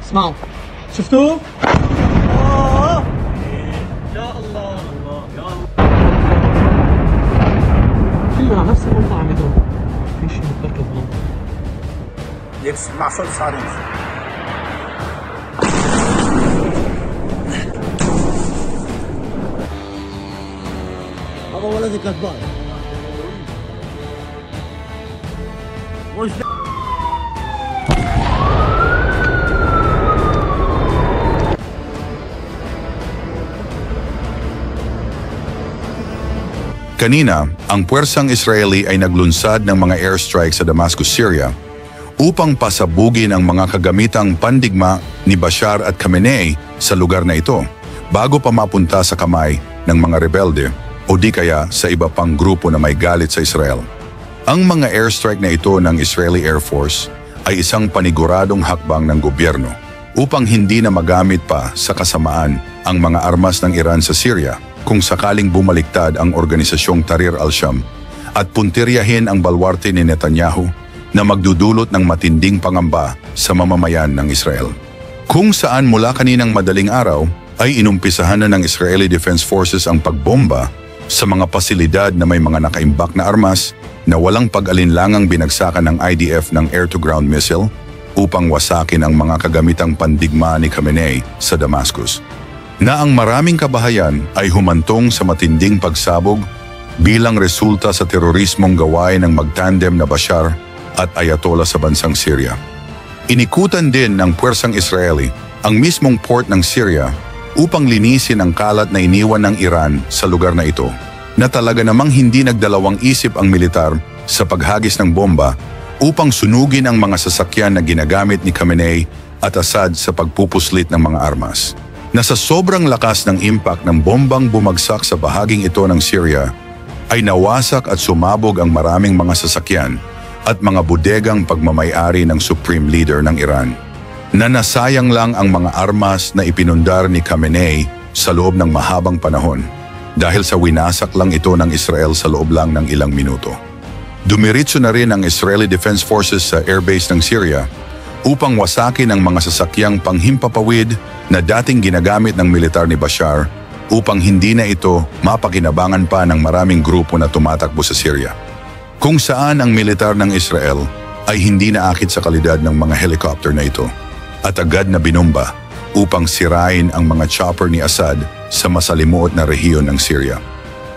اسمعوا شفتوه؟ يا الله يا الله كلها نفس الموضوع عم يضرب. في شيء متركب هون. Jetzt mach schon Fahrrad. هذا ولدي كذاب. وش Kanina, ang puwersang Israeli ay naglunsad ng mga airstrike sa Damascus, Syria upang pasabugin ang mga kagamitang pandigma ni Bashar at Khamenei sa lugar na ito bago pa mapunta sa kamay ng mga rebelde o di kaya sa iba pang grupo na may galit sa Israel. Ang mga airstrike na ito ng Israeli Air Force ay isang paniguradong hakbang ng gobyerno upang hindi na magamit pa sa kasamaan ang mga armas ng Iran sa Syria kung sakaling bumaliktad ang organisasyong Tahrir al-Sham at puntiryahin ang balwarte ni Netanyahu na magdudulot ng matinding pangamba sa mamamayan ng Israel. Kung saan mula kaninang madaling araw ay inumpisahan na ng Israeli Defense Forces ang pagbomba sa mga pasilidad na may mga nakaimbak na armas na walang pag-alinlangang binagsakan ng IDF ng air-to-ground missile upang wasakin ang mga kagamitang pandigma ni Khamenei sa Damascus. Na ang maraming kabahayan ay humantong sa matinding pagsabog bilang resulta sa terorismong gawain ng magtandem na Bashar at Ayatollah sa bansang Syria. Inikutan din ng puwersang Israeli ang mismong port ng Syria upang linisin ang kalat na iniwan ng Iran sa lugar na ito, na talaga namang hindi nagdalawang isip ang militar sa paghagis ng bomba upang sunugin ang mga sasakyan na ginagamit ni Khamenei at Assad sa pagpupuslit ng mga armas. Na sa sobrang lakas ng impact ng bombang bumagsak sa bahaging ito ng Syria, ay nawasak at sumabog ang maraming mga sasakyan at mga bodegang pagmamayari ng Supreme Leader ng Iran. Na nasayang lang ang mga armas na ipinundar ni Khamenei sa loob ng mahabang panahon dahil sa winasak lang ito ng Israel sa loob lang ng ilang minuto. Dumiritso na rin ang Israeli Defense Forces sa airbase ng Syria upang wasakin ang mga sasakyang panghimpapawid na dating ginagamit ng militar ni Bashar upang hindi na ito mapakinabangan pa ng maraming grupo na tumatakbo sa Syria. Kung saan ang militar ng Israel ay hindi naakit sa kalidad ng mga helicopter na ito at agad na binomba upang sirain ang mga chopper ni Assad sa masalimuot na rehiyon ng Syria.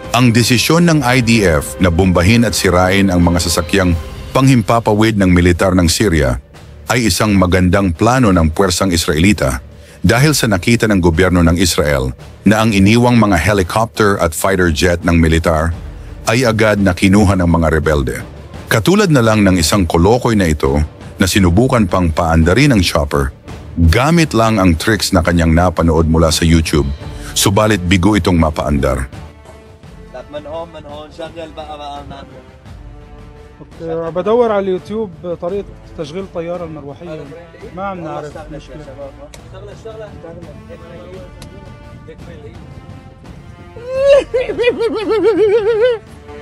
Ang desisyon ng IDF na bombahin at sirain ang mga sasakyang panghimpapawid ng militar ng Syria ay isang magandang plano ng puwersang Israelita dahil sa nakita ng gobyerno ng Israel na ang iniwang mga helicopter at fighter jet ng militar ay agad na kinuha ng mga rebelde. Katulad na lang ng isang kolokoy na ito na sinubukan pang paandarin ng chopper, gamit lang ang tricks na kanyang napanood mula sa YouTube, subalit bigo itong mapaandar. من هون شغل بقى كنت بدور على اليوتيوب طريقة تشغيل الطيارة المروحية ما عم نعرف مشكلة.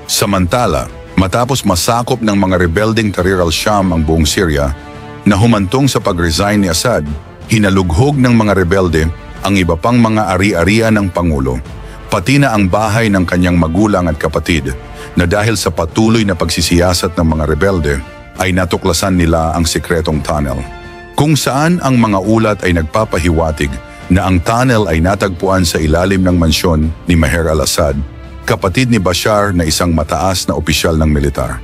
Samantala, matapos masakop ng mga rebelding Tahrir al-Sham ang buong Syria, na humantong sa pag-resign ni Assad, hinalughog ng mga rebelde ang iba pang mga ari-arian ng Pangulo, pati na ang bahay ng kanyang magulang at kapatid, na dahil sa patuloy na pagsisiyasat ng mga rebelde, ay natuklasan nila ang sikretong tunnel. Kung saan ang mga ulat ay nagpapahiwatig na ang tunnel ay natagpuan sa ilalim ng mansyon ni Maher al-Assad, kapatid ni Bashar na isang mataas na opisyal ng militar.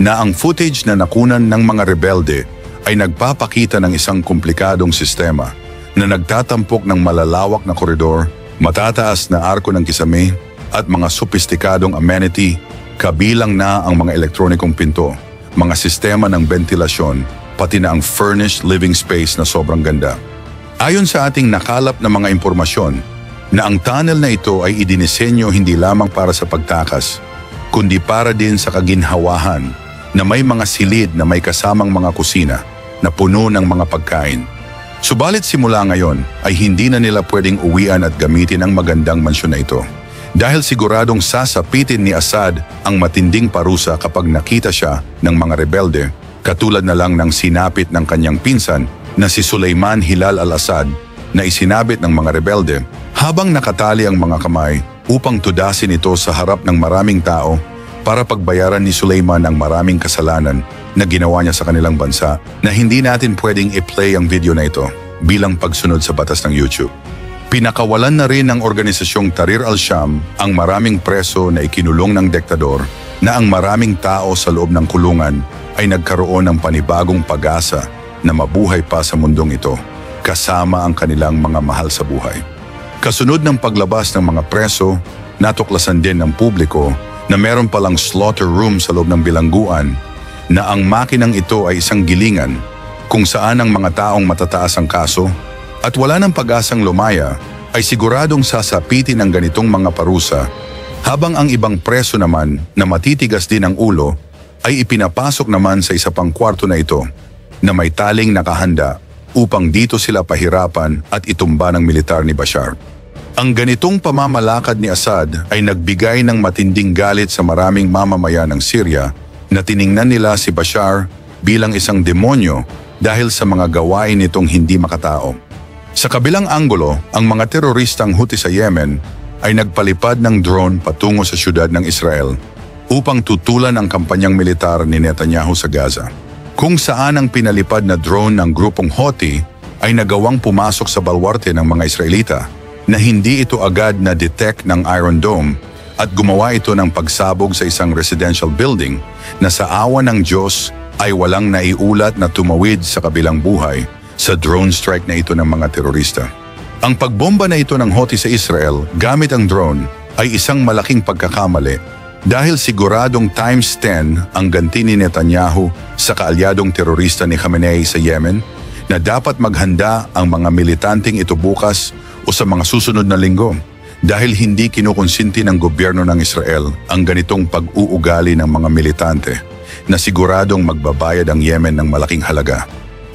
Na ang footage na nakunan ng mga rebelde ay nagpapakita ng isang komplikadong sistema na nagtatampok ng malalawak na koridor, matataas na arko ng kisame at mga sopistikadong amenity, kabilang na ang mga elektronikong pinto, mga sistema ng ventilasyon, pati na ang furnished living space na sobrang ganda. Ayon sa ating nakalap na mga impormasyon, na ang tunnel na ito ay idinisenyo hindi lamang para sa pagtakas, kundi para din sa kaginhawahan na may mga silid na may kasamang mga kusina na puno ng mga pagkain. Subalit simula ngayon ay hindi na nila pwedeng uwian at gamitin ang magandang mansyon na ito. Dahil siguradong sasapitin ni Assad ang matinding parusa kapag nakita siya ng mga rebelde, katulad na lang ng sinapit ng kanyang pinsan na si Sulaiman Hilal al-Assad na isinabit ng mga rebelde habang nakatali ang mga kamay upang tudasin ito sa harap ng maraming tao para pagbayaran ni Sulaiman ang maraming kasalanan na ginawa niya sa kanilang bansa na hindi natin pwedeng i-play ang video na ito bilang pagsunod sa batas ng YouTube. Pinakawalan na rin ng organisasyong Tahrir al-Sham ang maraming preso na ikinulong ng diktador na ang maraming tao sa loob ng kulungan ay nagkaroon ng panibagong pag-asa na mabuhay pa sa mundong ito kasama ang kanilang mga mahal sa buhay. Kasunod ng paglabas ng mga preso, natuklasan din ng publiko na meron palang slaughter room sa loob ng bilangguan na ang makinang ito ay isang gilingan kung saan ang mga taong matataas ang kaso at wala ng pag-asang lumaya ay siguradong sasapitin ng ganitong mga parusa habang ang ibang preso naman na matitigas din ang ulo ay ipinapasok naman sa isa pang kwarto na ito na may taling nakahanda upang dito sila pahirapan at itumba ng militar ni Bashar. Ang ganitong pamamalakad ni Assad ay nagbigay ng matinding galit sa maraming mamamayan ng Syria na tiningnan nila si Bashar bilang isang demonyo dahil sa mga gawain nitong hindi makatao. Sa kabilang anggulo, ang mga teroristang Houthi sa Yemen ay nagpalipad ng drone patungo sa syudad ng Israel upang tutulan ang kampanyang militar ni Netanyahu sa Gaza. Kung saan ang pinalipad na drone ng grupong Houthi ay nagawang pumasok sa balwarte ng mga Israelita na hindi ito agad na-detect ng Iron Dome at gumawa ito ng pagsabog sa isang residential building na sa awa ng Diyos ay walang naiulat na tumawid sa kabilang buhay sa drone strike na ito ng mga terorista. Ang pagbomba na ito ng Houthi sa Israel gamit ang drone ay isang malaking pagkakamali dahil siguradong times 10 ang ganti ni Netanyahu sa kaalyadong terorista ni Khamenei sa Yemen na dapat maghanda ang mga militanteng ito bukas o sa mga susunod na linggo dahil hindi kinukonsinti ng gobyerno ng Israel ang ganitong pag-uugali ng mga militante na siguradong magbabayad ang Yemen ng malaking halaga.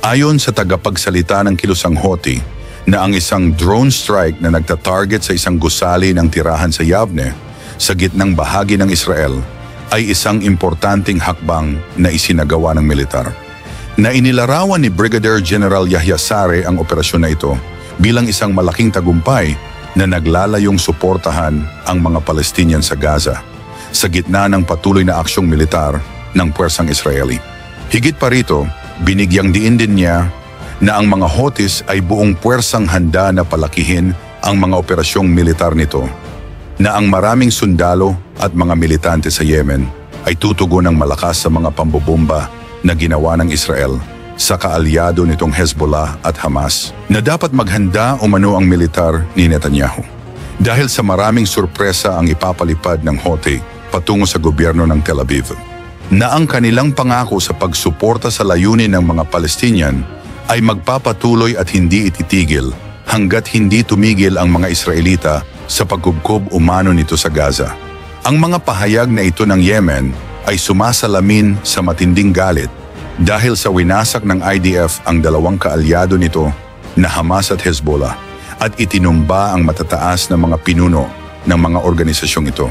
Ayon sa tagapagsalita ng kilusang Houthi na ang isang drone strike na nagtatarget sa isang gusali ng tirahan sa Yavne sa gitnang bahagi ng Israel ay isang importanteng hakbang na isinagawa ng militar. Na inilarawan ni Brigadier General Yahya Saree ang operasyon na ito bilang isang malaking tagumpay na naglalayong suportahan ang mga Palestinian sa Gaza sa gitna ng patuloy na aksyong militar ng puwersang Israeli. Higit pa rito, binigyang diin din niya na ang mga Houthis ay buong puwersang handa na palakihin ang mga operasyong militar nito, na ang maraming sundalo at mga militante sa Yemen ay tutugon ng malakas sa mga pambobomba na ginawa ng Israel sa kaalyado nitong Hezbollah at Hamas, na dapat maghanda umano ang militar ni Netanyahu. Dahil sa maraming sorpresa ang ipapalipad ng Houthi patungo sa gobyerno ng Tel Aviv, na ang kanilang pangako sa pagsuporta sa layunin ng mga Palestinian ay magpapatuloy at hindi ititigil hanggat hindi tumigil ang mga Israelita sa pagkubkob umano nito sa Gaza. Ang mga pahayag na ito ng Yemen ay sumasalamin sa matinding galit dahil sa winasak ng IDF ang dalawang kaalyado nito na Hamas at Hezbollah at itinumba ang matataas na mga pinuno ng mga organisasyong ito.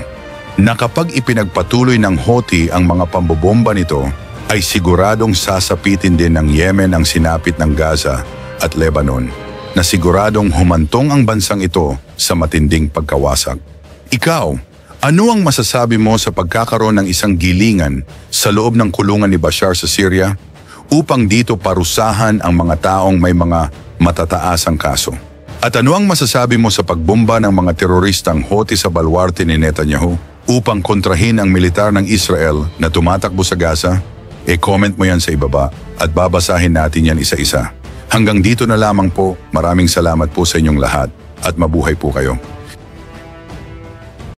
Na kapag ipinagpatuloy ng Houthi ang mga pambobomba nito, ay siguradong sasapitin din ng Yemen ang sinapit ng Gaza at Lebanon, na siguradong humantong ang bansang ito sa matinding pagkawasak. Ikaw, ano ang masasabi mo sa pagkakaroon ng isang gilingan sa loob ng kulungan ni Bashar sa Syria upang dito parusahan ang mga taong may mga matataasang kaso? At ano ang masasabi mo sa pagbomba ng mga teroristang Houthi sa balwarte ni Netanyahu upang kontrahin ang militar ng Israel na tumatakbo sa Gaza? E-comment mo yan sa ibaba at babasahin natin yan isa-isa. Hanggang dito na lamang po, maraming salamat po sa inyong lahat at mabuhay po kayo.